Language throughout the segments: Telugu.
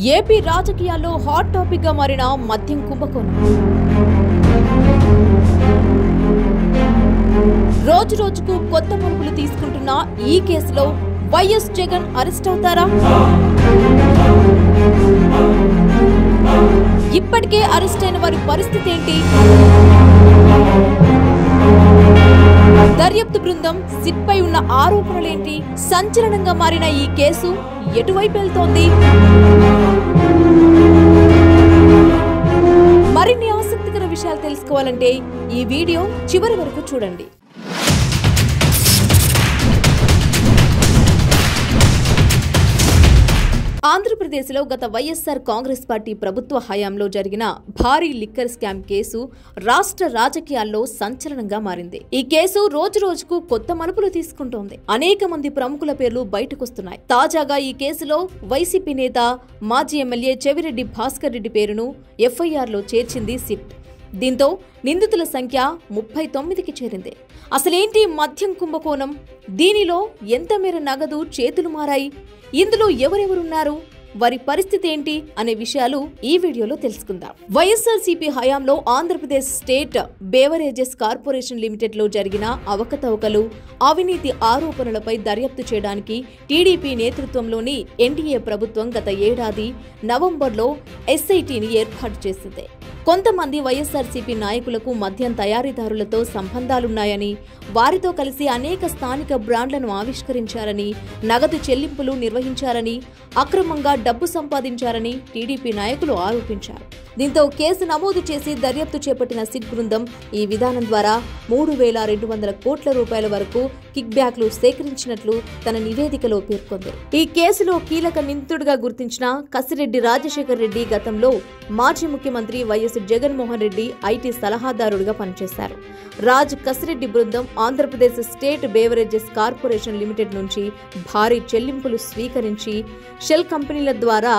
ఏపీ రాజకీయాల్లో హాట్ టాపిక్ గా మారిన మద్యం కుంభకోణం రోజు రోజుకు కొత్త మలుపులు తీసుకుంటున్న ఈ కేసులో వైఎస్ జగన్ అరెస్ట్ అవుతారా? ఇప్పటికే అరెస్ట్ అయిన వారి పరిస్థితి ఏంటి? దర్యాప్తు బృందం సిట్ పై ఉన్న ఆరోపణలేంటి? సంచలనంగా మారిన ఈ కేసు ఎటువైపు వెళ్తోంది? మరిన్ని ఆసక్తికర విషయాలు తెలుసుకోవాలంటే ఈ వీడియో చివరి వరకు చూడండి. ఆంధ్రప్రదేశ్లో గత వైఎస్ఆర్ కాంగ్రెస్ పార్టీ ప్రభుత్వ హయాంలో జరిగిన భారీ లిక్కర్ స్కామ్ కేసు రాష్ట్ర రాజకీయాల్లో సంచలనంగా మారింది. ఈ కేసు రోజు రోజుకు కొత్త మలుపులు తీసుకుంటోంది. అనేక మంది ప్రముఖుల పేర్లు బయటకొస్తున్నాయి. తాజాగా ఈ కేసులో వైసీపీ నేత మాజీ ఎమ్మెల్యే చెవిరెడ్డి భాస్కర్ రెడ్డి పేరును ఎఫ్ఐఆర్లో చేర్చింది సిట్. దీంతో నిందితుల సంఖ్య 39కి చేరింది. అసలేంటి మద్యం కుంభకోణం? దీనిలో ఎంత మేర నగదు చేతులు మారాయి? ఇందులో ఎవరెవరున్నారు? వారి పరిస్థితి ఏంటి అనే విషయాలు ఈ వీడియోలో తెలుసుకుందాం. వైఎస్ఆర్సీపీ హయాంలో Andhra Pradesh state beverages corporation limited లో జరిగిన అవకతవకలు, అవినీతి ఆరోపణలపై దర్యాప్తు చేయడానికి టీడీపీ నేతృత్వంలోని ఎన్డీఏ ప్రభుత్వం గత ఏడాది నవంబర్లో ఎస్ఐటీని ఏర్పాటు చేసింది. కొంతమంది వైఎస్ఆర్సీపీ నాయకులకు మద్యం తయారీదారులతో సంబంధాలున్నాయని, వారితో కలిసి అనేక స్థానిక బ్రాండ్లను ఆవిష్కరించారని, నగదు చెల్లింపులు నిర్వహించారని, అక్రమంగా డబ్బు సంపాదించారని టీడీపీ నాయకులు ఆరోపించారు. దీంతో కేసు నమోదు చేసి దర్యాప్తు చేపట్టిన సిట్ బృందం ఈ విధానం ద్వారా 3,200 కోట్ల రూపాయల వరకు కిక్ బ్యాక్లు సేకరించినట్లు తన నివేదికలో పేర్కొంది. ఈ కేసులో కీలక నిందితుడిగా గుర్తించిన కసిరెడ్డి రాజశేఖర్ రెడ్డి గతంలో మాజీ ముఖ్యమంత్రి వైఎస్ జగన్మోహన్ రెడ్డి ఐటీ సలహాదారుడిగా పనిచేశారు. రాజ్ కసిరెడ్డి బృందం Andhra Pradesh state beverages corporation limited నుంచి భారీ చెల్లింపులు స్వీకరించి షెల్ కంపెనీల ద్వారా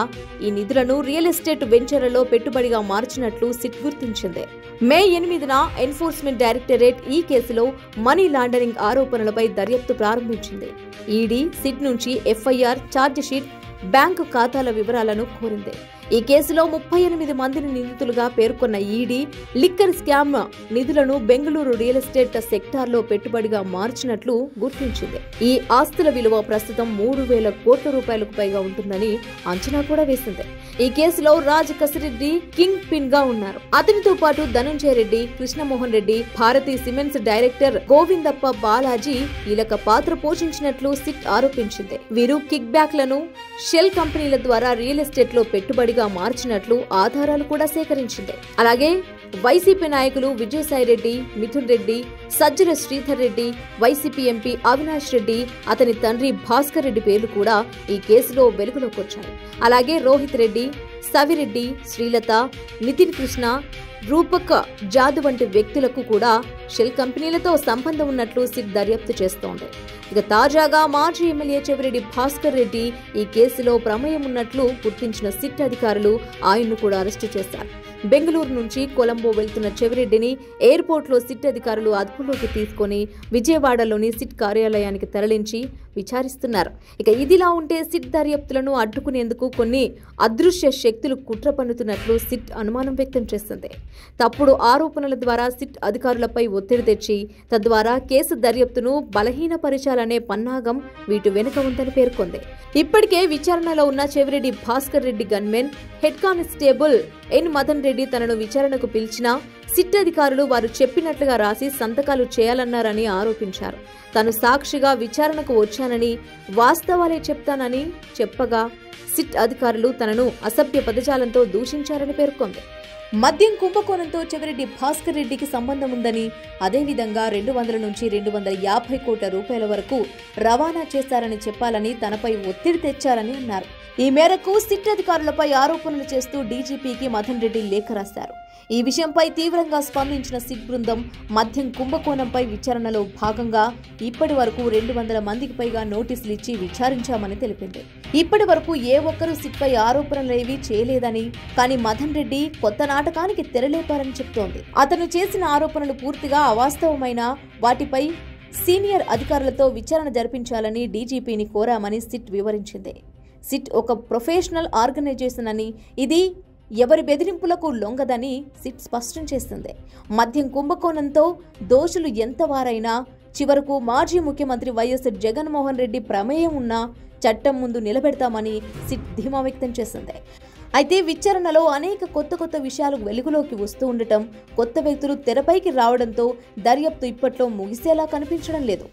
ఈ నిధులను రియల్ ఎస్టేట్ వెంచర్లలో పెట్టుబడిగా మార్చినట్లు సిట్ గుర్తించింది. మే 8న ఎన్ఫోర్స్మెంట్ డైరెక్టరేట్ ఈ కేసులో మనీ లాండరింగ్ ఆరోపణలపై దర్యాప్తు ప్రారంభించింది. ఈడీ సిట్ నుంచి ఎఫ్ఐఆర్, ఛార్జిషీట్, బ్యాంకు ఖాతాల వివరాలను కోరింది. ఈ కేసులో 38 మందిని నిందితులుగా పేర్కొన్న ఈడీ లిక్కర్ స్కామ్ నిధులను బెంగళూరు రియల్ ఎస్టేట్ సెక్టార్లో పెట్టుబడిగా మార్చినట్లు గుర్తించింది. ఈ ఆస్తుల విలువ ప్రస్తుతం 3,000 కోట్ల రూపాయలకు పైగా ఉంటుందని అంచనా కూడా వేసింది. ఈ కేసులో రాజ్ కసిరెడ్డి కింగ్ పిన్ గా ఉన్నారు. అతనితో పాటు ధనంజయ రెడ్డి, కృష్ణమోహన్ రెడ్డి, భారతీ సిమెంట్స్ డైరెక్టర్ గోవిందప్ప బాలాజీ కీలక పాత్ర పోషించినట్లు సిట్ ఆరోపించింది. వీరు కిక్ బ్యాక్లను షెల్ కంపెనీల ద్వారా రియల్ ఎస్టేట్ లో పెట్టుబడిగా మార్చినట్లు ఆధారాలు కూడా సేకరించింది. అలాగే వైసీపీ నాయకులు విజయసాయి రెడ్డి, మిథున్ రెడ్డి, సజ్జల శ్రీధర్ రెడ్డి, వైసీపీ ఎంపీ అవినాష్ రెడ్డి, అతని తండ్రి భాస్కర్ రెడ్డి పేర్లు కూడా ఈ కేసులో వెలుగులోకి వచ్చాయి. అలాగే రోహిత్ రెడ్డి, సవిరెడ్డి, శ్రీలత, నితిన్ కృష్ణ, రూపక్ జాదు వంటి వ్యక్తులకు కూడా షెల్ కంపెనీలతో సంబంధం ఉన్నట్లు సిట్ దర్యాప్తు చేస్తోంది. ఇక తాజాగా మాజీ ఎమ్మెల్యే చెవిరెడ్డి భాస్కర్ రెడ్డి ఈ కేసులో ప్రమేయం ఉన్నట్లు గుర్తించిన సిట్ అధికారులు ఆయన్ను కూడా అరెస్టు చేశారు. బెంగళూరు నుంచి కొలంబో వెళ్తున్న చెవిరెడ్డిని ఎయిర్పోర్ట్ లో సిట్ అధికారులు అదుపులోకి తీసుకుని విజయవాడలోని సిట్ కార్యాలయానికి తరలించి విచారిస్తున్నారు. ఇక ఇదిలా ఉంటే సిట్ దర్యాప్తులను అడ్డుకునేందుకు కొన్ని అదృశ్య శక్తులు కుట్ర పన్నుతున్నట్లు సిట్ అనుమానం వ్యక్తం చేస్తుంది. తప్పుడు ఆరోపణల ద్వారా సిట్ అధికారులపై ఒత్తిడి తెచ్చి తద్వారా కేసు దర్యాప్తును బలహీనపరచాలనే పన్నాగం వీటి వెనుక ఉందని పేర్కొంది. ఇప్పటికే విచారణలో ఉన్న Chevireddy Bhaskar Reddy gunmen head constable N Madan Reddy తనను విచారణకు పిలిచినా సిట్ అధికారులు వారు చెప్పినట్లుగా రాసి సంతకాలు చేయాలన్నారని ఆరోపించారు. తాను సాక్షిగా విచారణకు వచ్చానని, వాస్తవాలే చెప్తానని చెప్పగా సిట్ అధికారులు తనను అసభ్య పదజాలంతో దూషించారని పేర్కొంది. మద్యం కుంభకోణంతో చెవిరెడ్డి భాస్కర్ రెడ్డికి సంబంధం ఉందని, అదేవిధంగా 200 నుంచి 250 కోట్ల రూపాయల వరకు రవాణా చేశారని చెప్పాలని తనపై ఒత్తిడి తెచ్చారని అన్నారు. ఈ మేరకు సిట్ అధికారులపై ఆరోపణలు చేస్తూ డీజీపీకి మదన్ రెడ్డి లేఖ రాశారు. ఈ విషయంపై తీవ్రంగా స్పందించిన సిట్ బృందం మద్యం కుంభకోణంపై విచారణలో భాగంగా ఇప్పటి వరకు 200 మందికి పైగా నోటీసులు ఇచ్చి విచారించామని తెలిపింది. ఇప్పటి వరకు ఏ ఒక్కరూ సిట్పై ఆరోపణలేవీ చేయలేదని, కానీ మదన్ రెడ్డి కొత్త నాటకానికి తెరలేపారని చెప్తోంది. అతను చేసిన ఆరోపణలు పూర్తిగా అవాస్తవమైన వాటిపై సీనియర్ అధికారులతో విచారణ జరిపించాలని డీజీపీని కోరామని సిట్ వివరించింది. సిట్ ఒక ప్రొఫెషనల్ ఆర్గనైజేషన్ అని, ఇది ఎవరి బెదిరింపులకు లొంగదని సిట్ స్పష్టం చేస్తుంది. మద్యం కుంభకోణంతో దోషులు ఎంతవారైనా చివరకు మాజీ ముఖ్యమంత్రి వైఎస్ జగన్మోహన్ రెడ్డి ప్రమేయం ఉన్నా చట్టం ముందు నిలబెడతామని సిట్ ధీమా వ్యక్తం చేసింది. అయితే విచారణలో అనేక కొత్త విషయాలు వెలుగులోకి వస్తూ ఉండటం, కొత్త వ్యక్తులు తెరపైకి రావడంతో దర్యాప్తు ఇప్పట్లో ముగిసేలా కనిపించడం లేదు.